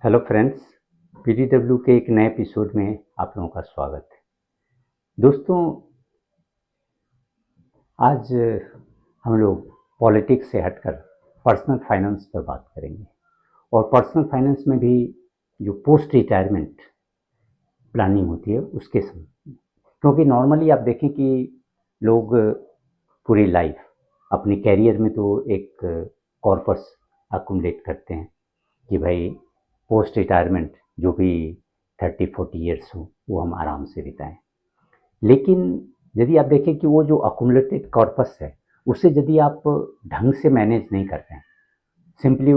Hello friends, PDW के एक नए एपिसोड में आप लोगों का स्वागत है। दोस्तों, आज हम लोग पॉलिटिक्स से हटकर पर्सनल फाइनेंस पर बात करेंगे और पर्सनल फाइनेंस में भी जो पोस्ट रिटायरमेंट प्लानिंग होती है उसके संबंध में। क्योंकि नॉर्मली आप देखें कि लोग पूरी लाइफ अपने कैरियर में तो एक कॉर्पस अकुमुलेट करते हैं कि भाई पोस्ट रिटायरमेंट जो भी 30-40 ईयर्स हो वो हम आराम से बिताएं। लेकिन यदि आप देखें कि वो जो अकुमुलेटेड कॉर्पस है उसे यदि आप ढंग से मैनेज नहीं कर रहे हैं, सिंपली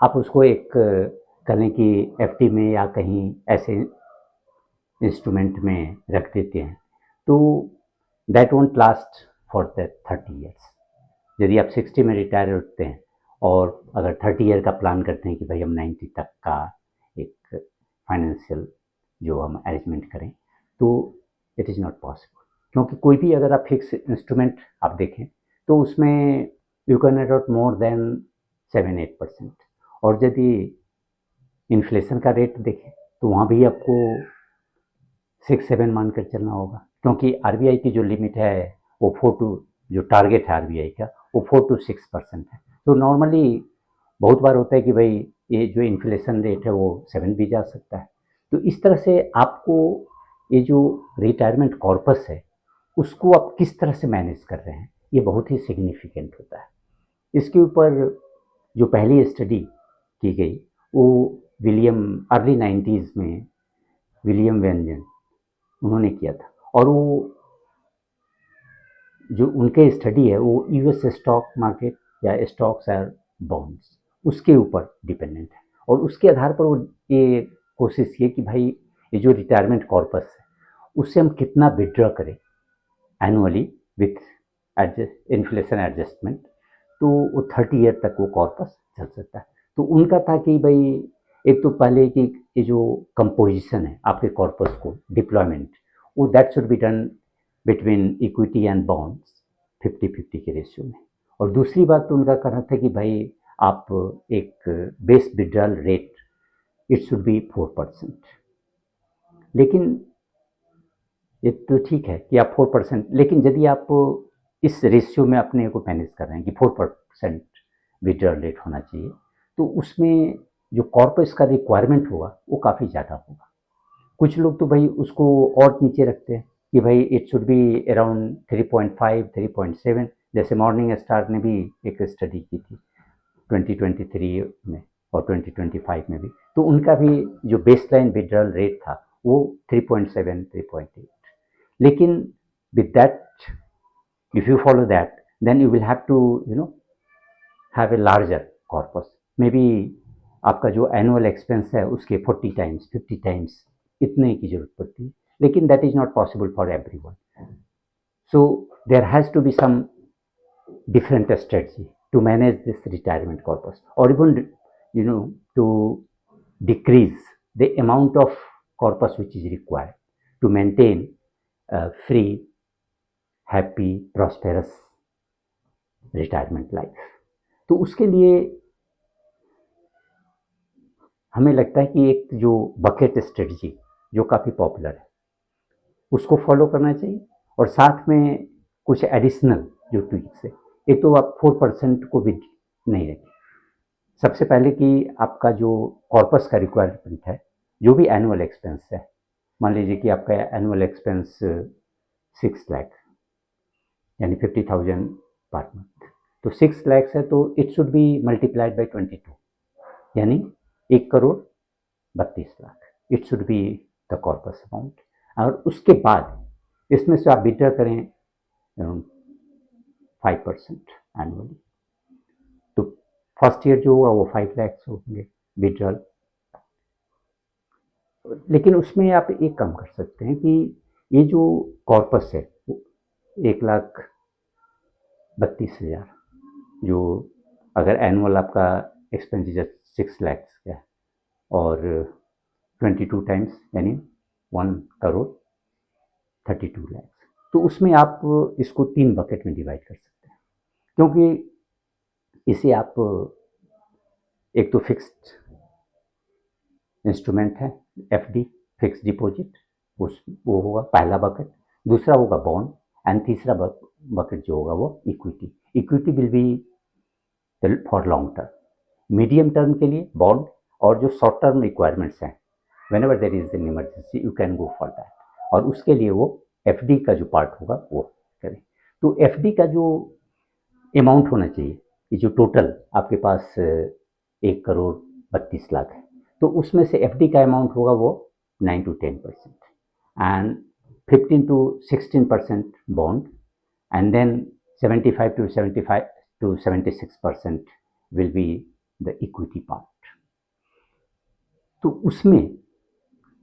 आप उसको एक करें कि एफडी में या कहीं ऐसे इंस्ट्रूमेंट में रख देते हैं तो that won't last for the 30 years. यदि आप 60 में रिटायर होते हैं और अगर 30 ईयर का प्लान करते हैं कि भाई हम 90 तक का एक फाइनेंशियल जो हम अरेंजमेंट करें, तो इट इज़ नॉट पॉसिबल। क्योंकि कोई भी अगर आप फिक्स इंस्ट्रूमेंट आप देखें तो उसमें यू कैन अडॉट मोर देन 7-8%। और यदि इन्फ्लेशन का रेट देखें तो वहाँ भी आपको 6-7 मानकर चलना होगा, क्योंकि आरबीआई की जो लिमिट है वो 4 टू जो टारगेट है आरबीआई का वो 4 to 6% है। तो नॉर्मली बहुत बार होता है कि भाई ये जो इन्फ्लेशन रेट है वो 7 भी जा सकता है। तो इस तरह से आपको ये जो रिटायरमेंट कॉर्पस है उसको आप किस तरह से मैनेज कर रहे हैं ये बहुत ही सिग्निफिकेंट होता है। इसके ऊपर जो पहली स्टडी की गई वो विलियम अर्ली 90s में विलियम वेंजन उन्होंने किया था। और वो जो उनके स्टडी है वो यूएस स्टॉक मार्केट या स्टॉक्स और बॉन्ड्स उसके ऊपर डिपेंडेंट है। और उसके आधार पर वो ये कोशिश की कि भाई ये जो रिटायरमेंट कॉर्पस है उससे हम कितना विड्रॉ करें एनुअली विथ इन्फ्लेशन एडजस्टमेंट, तो वो 30 ईयर तक वो कॉर्पस चल सकता है। तो उनका था कि भाई एक तो पहले कि ये जो कंपोजिशन है आपके कॉर्पस को डिप्लॉयमेंट वो that should be done between equity and bonds 50-50 के रेशियो में। और दूसरी बात तो उनका कहना था कि भाई आप एक base withdrawal rate it should be 4%। लेकिन ये तो ठीक है कि आप 4%, लेकिन यदि आप इस रेशियो में अपने को मैनेज कर रहे हैं कि 4% विड्रॉल रेट होना चाहिए, तो उसमें जो कॉर्पस का रिक्वायरमेंट होगा वो काफ़ी ज़्यादा होगा। कुछ लोग तो भाई उसको और नीचे रखते हैं कि भाई इट शुड बी अराउंड 3.5 3.7। जैसे मॉर्निंग स्टार ने भी एक स्टडी की थी 2023 में और 2025 में भी, तो उनका भी जो बेसलाइन विड्रॉल रेट था वो 3.7 3.8। लेकिन with that, if you follow that, then you will have to have a larger corpus, maybe आपका जो एनुअल एक्सपेंस है उसके 40 टाइम्स 50 टाइम्स इतने की जरूरत पड़ती है। लेकिन that is not possible for everyone, so there has to be some different strategy to manage this retirement corpus, or even to decrease the amount of corpus which is required to maintain a free, happy, prosperous retirement life. तो उसके लिए हमें लगता है कि एक जो bucket strategy जो काफ़ी पॉपुलर है उसको फॉलो करना चाहिए, और साथ में कुछ एडिशनल जो ट्विक्स है। एक तो आप 4% को भी नहीं रखें। सबसे पहले कि आपका जो कॉर्पस का रिक्वायरमेंट है जो भी एनुअल एक्सपेंस है, मान लीजिए कि आपका एनुअल एक्सपेंस 6 लाख यानी 50,000 पर मंथ, तो 6 लाख है तो it should be multiplied by 22 यानी 1,32,00,000 it should be the corpus amount. और उसके बाद इसमें से आप विड्रॉ करें 5% एनुअली, तो फर्स्ट ईयर जो होगा वो 5 लाख होंगे विड्रॉल। लेकिन उसमें आप एक काम कर सकते हैं कि ये जो कॉर्पस है 1,32,000 जो अगर एनुअल आपका एक्सपेंडिचर 6 लाख का है और 22 टाइम्स यानी 1,32,00,000, तो उसमें आप इसको 3 बकेट में डिवाइड कर सकते हैं। क्योंकि इसे आप एक तो फिक्स्ड इंस्ट्रूमेंट है एफडी, फिक्स डिपॉजिट, उस वो होगा पहला बकेट। दूसरा होगा बॉन्ड एंड तीसरा बकेट जो होगा वो equity. Equity will be for long term, medium term के लिए बॉन्ड, और जो शॉर्ट टर्म रिक्वायरमेंट्स हैं whenever there is an emergency you can go for that, और उसके लिए वो एफडी का जो पार्ट होगा वो करें। तो एफडी का जो अमाउंट होना चाहिए, ये जो टोटल आपके पास 1,32,00,000 है, तो उसमें से एफडी का अमाउंट होगा वो 9 to 10% and 15 to 16% bond, and then 75 to 76% will be the equity part। तो उसमें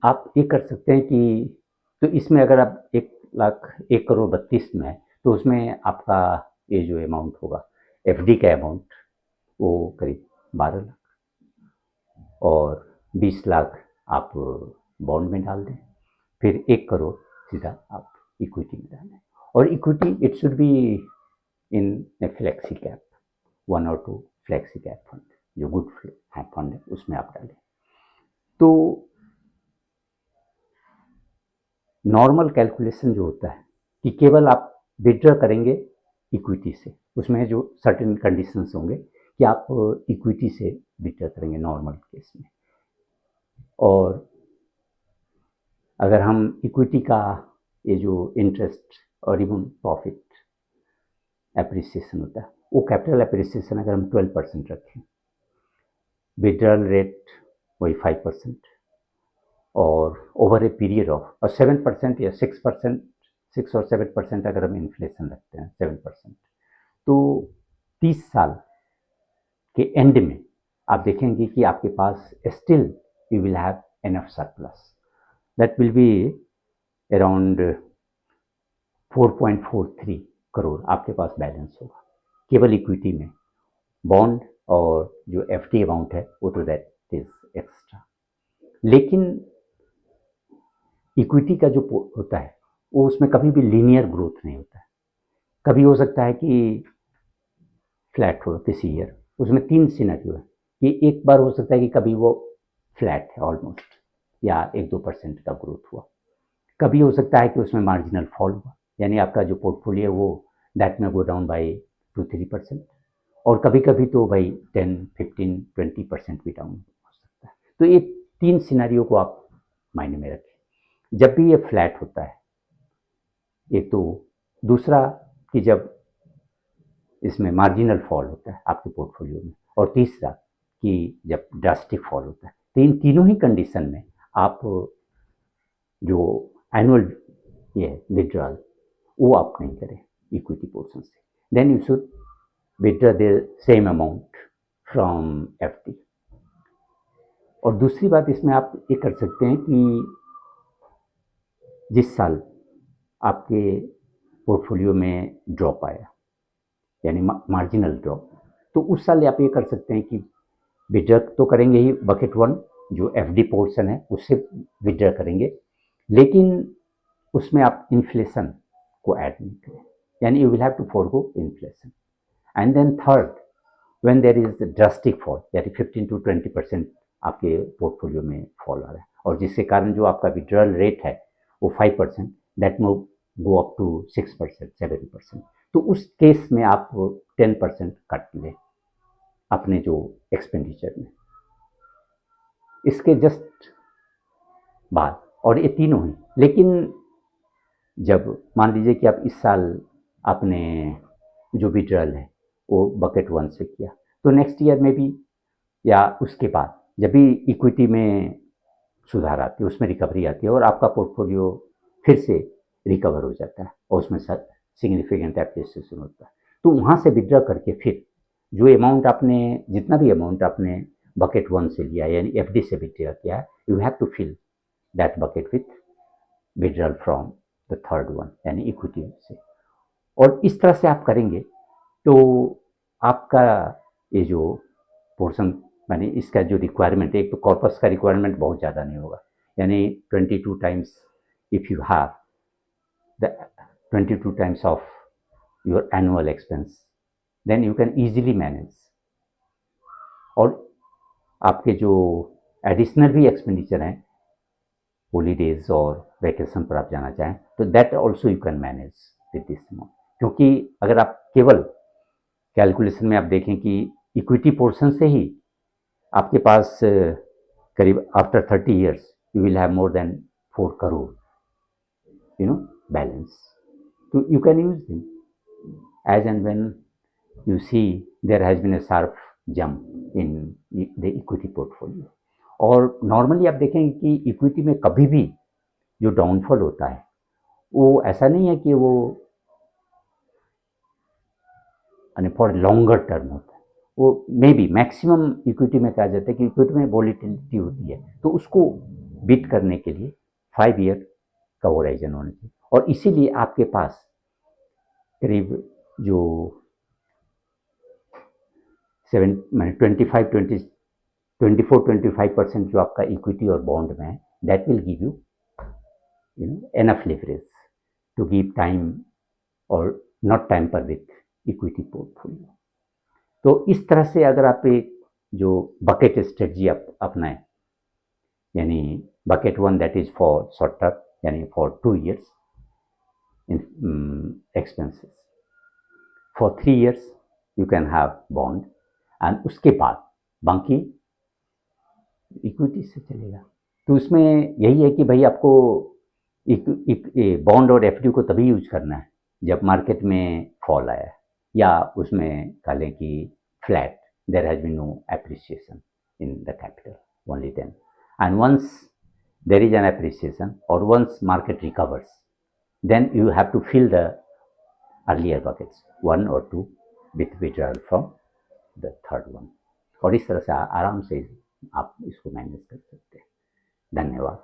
आप ये कर सकते हैं कि तो इसमें अगर आप 1,32 में है तो उसमें आपका ये जो अमाउंट होगा एफडी का अमाउंट वो करीब 12 लाख और 20 लाख आप बॉन्ड में डाल दें, फिर 1 करोड़ सीधा आप इक्विटी में डालें। और equity it should be in A flexi cap, 1 or 2 flexi cap fund, जो गुड फंड है उसमें आप डालें। तो नॉर्मल कैलकुलेशन जो होता है कि केवल आप विड्रॉ करेंगे इक्विटी से, उसमें जो सर्टेन कंडीशंस होंगे कि आप इक्विटी से विड्रॉ करेंगे नॉर्मल केस में। और अगर हम इक्विटी का ये जो इंटरेस्ट और इवन प्रॉफिट एप्रिसिएशन होता है, वो कैपिटल एप्रिसिएशन अगर हम 12% रखें, विड्रॉल रेट वही 5%, और ओवर ए पीरियड ऑफ और 7% या 6%, 6 और 7% अगर हम इन्फ्लेशन रखते हैं 7%, तो 30 साल के एंड में आप देखेंगे कि आपके पास still you will have enough surplus, that will be around 4.43 crore आपके पास बैलेंस होगा केवल इक्विटी में। बॉन्ड और जो एफडी अमाउंट है वो तो दैट इज एक्स्ट्रा। लेकिन इक्विटी का जो होता है वो उसमें कभी भी लीनियर ग्रोथ नहीं होता है, कभी हो सकता है कि फ्लैट हो किसी ईयर, उसमें 3 सिनेरियो है कि एक बार हो सकता है कि कभी वो फ्लैट है ऑलमोस्ट या 1-2% का ग्रोथ हुआ, कभी हो सकता है कि उसमें मार्जिनल फॉल हुआ, यानी आपका जो पोर्टफोलियो है वो दैट में गो डाउन बाई 2-3%, और कभी कभी तो भाई 10-15-20% भी डाउन हो सकता है। तो ये 3 सिनेरियो को आप मायने में रखें जब भी ये फ्लैट होता है। एक तो दूसरा कि जब इसमें मार्जिनल फॉल होता है आपके पोर्टफोलियो में, और तीसरा कि जब ड्रास्टिक फॉल होता है। तो इन तीनों ही कंडीशन में आप जो एनुअल ये विड्रॉल वो आप नहीं करें इक्विटी पोर्शन से, then you should withdraw the same amount from FD. और दूसरी बात इसमें आप ये कर सकते हैं कि जिस साल आपके पोर्टफोलियो में ड्रॉप आया यानी मार्जिनल ड्रॉप, तो उस साल आप ये कर सकते हैं कि विड्रॉ तो करेंगे ही बकेट 1 जो एफडी पोर्शन है उससे विड्रॉ करेंगे, लेकिन उसमें आप इन्फ्लेशन को ऐड नहीं करें, यानी you will have to forgo inflation. And then third, when there is drastic fall यानी 15 to 20% आपके पोर्टफोलियो में फॉल आ रहा है, और जिसके कारण जो आपका विड्रॉल रेट है वो 5%, दैट में गो अप टू 6%, 7%, तो उस केस में आप 10% कट लें अपने जो एक्सपेंडिचर में। इसके जस्ट बाद, और ये तीनों ही, लेकिन जब मान लीजिए कि आप इस साल आपने जो विड्रॉल है वो बकेट 1 से किया, तो नेक्स्ट ईयर में भी या उसके बाद जब भी इक्विटी में सुधार आती है, उसमें रिकवरी आती है और आपका पोर्टफोलियो फिर से रिकवर हो जाता है और उसमें सिग्निफिकेंट एप्रिसिएशन होता है, तो वहाँ से विड्रॉ करके फिर जो अमाउंट आपने जितना भी अमाउंट आपने बकेट 1 से लिया यानी एफडी से विड्रॉ किया है, you have to fill that bucket with withdrawal from the third one यानी इक्विटी से। और इस तरह से आप करेंगे तो आपका ये जो पोर्शन यानी इसका जो रिक्वायरमेंट है, एक तो कॉर्पस का रिक्वायरमेंट बहुत ज़्यादा नहीं होगा, यानी 22 times if you have the 22 times of your annual expense then you can easily manage. और आपके जो एडिशनल भी एक्सपेंडिचर हैं, हॉलीडेज और वैकेशन पर आप जाना चाहें तो that also you can manage with this amount. क्योंकि अगर आप केवल कैलकुलेशन में आप देखें कि इक्विटी पोर्शन से ही आपके पास करीब after 30 years you will have more than 4 crore balance. So you can use them as and when you see there has been a sharp jump in the equity portfolio. और normally आप देखेंगे कि equity में कभी भी जो डाउनफॉल होता है वो ऐसा नहीं है कि वो फॉर लॉन्गर टर्म होता है, वो मे बी मैक्सिमम इक्विटी में कहा जाता है कि इक्विटी में वॉलीटिलिटी होती है, तो उसको बीट करने के लिए 5 ईयर का होराइजन होना चाहिए। और इसीलिए आपके पास करीब जो 24-25% जो आपका इक्विटी और बॉन्ड में है, that will give you enough leverage to give time और not tamper with equity portfolio. तो इस तरह से अगर आप एक जो बकेट स्ट्रेटजी अपनाएं, यानी bucket 1 that is for short term यानी for 2 years in expenses, for 3 years you can have bond and उसके बाद बाकी इक्विटी से चलेगा। तो उसमें यही है कि भाई आपको बॉन्ड और एफडी को तभी यूज करना है जब मार्केट में फॉल आया है या उसमें कह लें कि flat, there has been no appreciation in the capital, only then and once there is an appreciation और once market recovers, then you have to fill the earlier buckets 1 or 2 with withdrawal from the third one। और इस तरह से आराम से आप इसको manage कर सकते हैं। धन्यवाद।